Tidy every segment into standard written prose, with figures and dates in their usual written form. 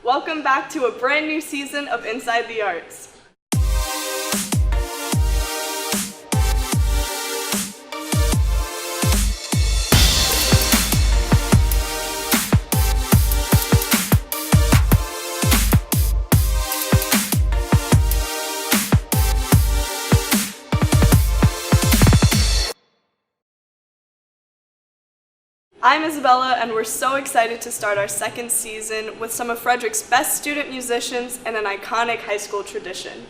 Welcome back to a brand new season of Inside the Arts. I'm Isabella, and we're so excited to start our second season with some of Frederick's best student musicians and an iconic high school tradition.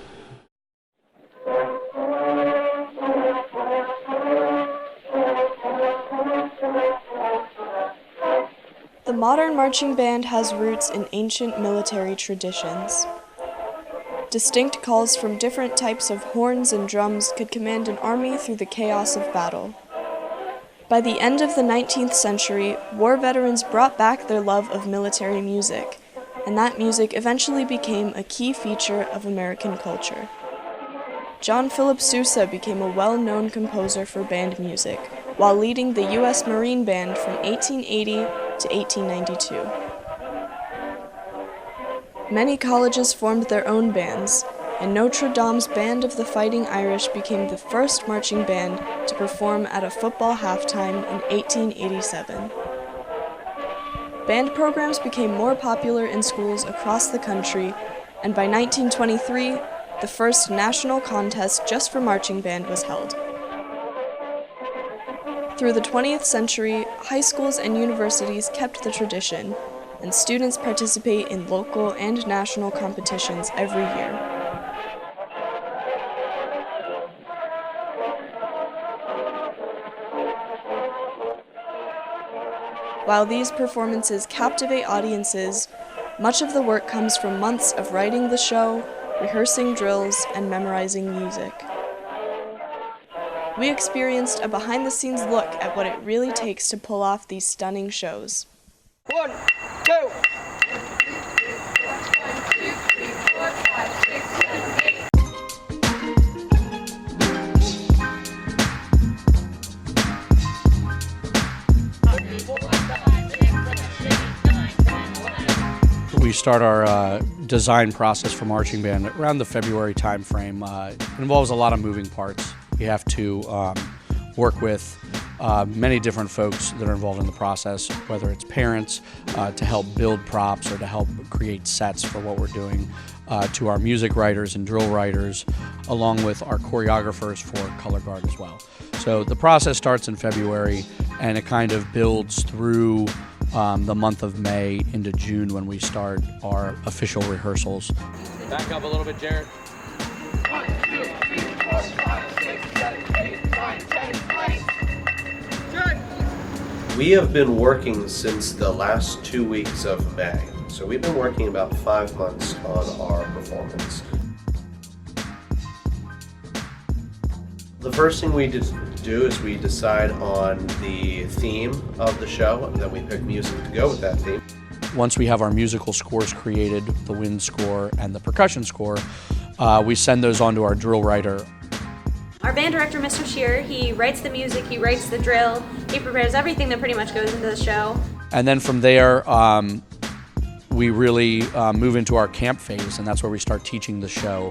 The modern marching band has roots in ancient military traditions. Distinct calls from different types of horns and drums could command an army through the chaos of battle. By the end of the 19th century, war veterans brought back their love of military music, and that music eventually became a key feature of American culture. John Philip Sousa became a well-known composer for band music, while leading the U.S. Marine Band from 1880 to 1892. Many colleges formed their own bands, and Notre Dame's Band of the Fighting Irish became the first marching band to perform at a football halftime in 1887. Band programs became more popular in schools across the country, and by 1923, the first national contest just for marching band was held. Through the 20th century, high schools and universities kept the tradition, and students participate in local and national competitions every year. While these performances captivate audiences, much of the work comes from months of writing the show, rehearsing drills, and memorizing music. We experienced a behind-the-scenes look at what it really takes to pull off these stunning shows. 1, 2. We start our design process for marching band around the February time frame. It involves a lot of moving parts. You have to work with many different folks that are involved in the process, whether it's parents to help build props or to help create sets for what we're doing, to our music writers and drill writers, along with our choreographers for color guard as well. So the process starts in February, and it kind of builds through the month of May into June when we start our official rehearsals. Back up a little bit, Jared. 1, 2, 3, 4, 5, 6, 7, 8, 9, 10, 20. We have been working since the last 2 weeks of May. So we've been working about 5 months on our performance. The first thing we do is we decide on the theme of the show, and then we pick music to go with that theme. Once we have our musical scores created, the wind score and the percussion score, we send those on to our drill writer. Our band director, Mr. Shearer, he writes the music, he writes the drill, he prepares everything that pretty much goes into the show. And then from there, we really move into our camp phase, and that's where we start teaching the show.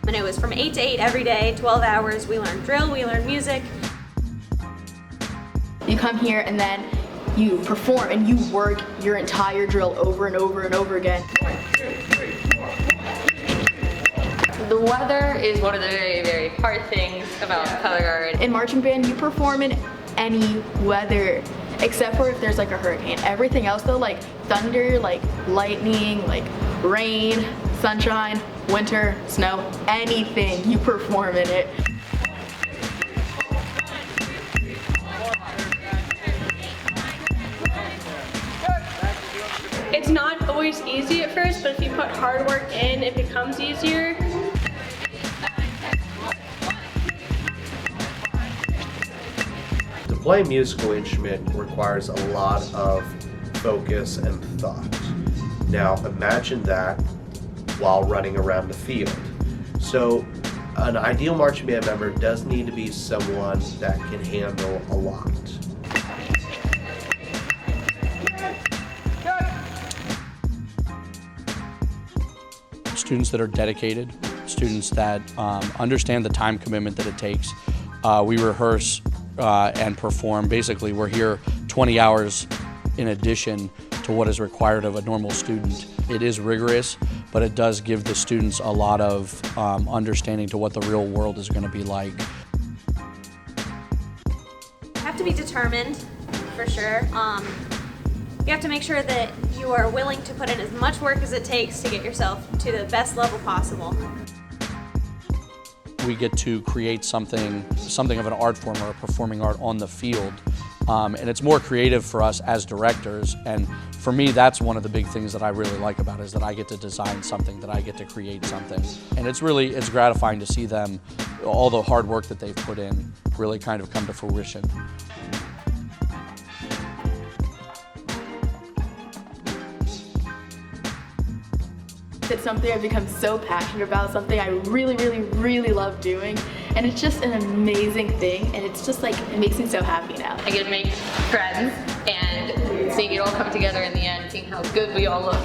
And it was from 8 to 8 every day, 12 hours. We learned drill, we learned music. You come here and then you perform and you work your entire drill over and over and over again. 1, 2, 3, 4. The weather is one of the very, very hard things about color guard. In marching band, you perform in any weather, except for if there's like a hurricane. Everything else though, like thunder, like lightning, like rain, sunshine, winter, snow, anything, you perform in it. It's not always easy at first, but if you put hard work in, it becomes easier. To play a musical instrument requires a lot of focus and thought. Now imagine that while running around the field. So an ideal marching band member does need to be someone that can handle a lot. students that are dedicated, students that understand the time commitment that it takes. We rehearse and perform. Basically, we're here 20 hours in addition to what is required of a normal student. It is rigorous, but it does give the students a lot of understanding to what the real world is going to be like. You have to be determined, for sure. You have to make sure that you are willing to put in as much work as it takes to get yourself to the best level possible. We get to create something of an art form or a performing art on the field. And it's more creative for us as directors, and for me that's one of the big things that I really like about it, is that I get to design something, that I get to create something. And it's gratifying to see them, all the hard work that they've put in, really kind of come to fruition. It's something I've become so passionate about, something I really, really, really love doing, and it's just an amazing thing, and it's just like, it makes me so happy now. I get to make friends and seeing it all come together in the end, seeing how good we all look.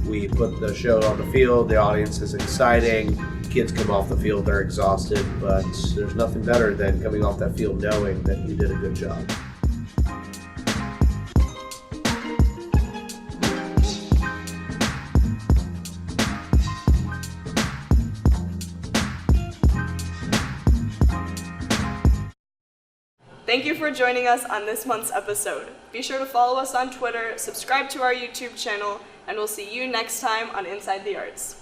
We put the show on the field, the audience is exciting, kids come off the field, they're exhausted, but there's nothing better than coming off that field knowing that you did a good job. Thank you for joining us on this month's episode. Be sure to follow us on Twitter, subscribe to our YouTube channel, and we'll see you next time on Inside the Arts.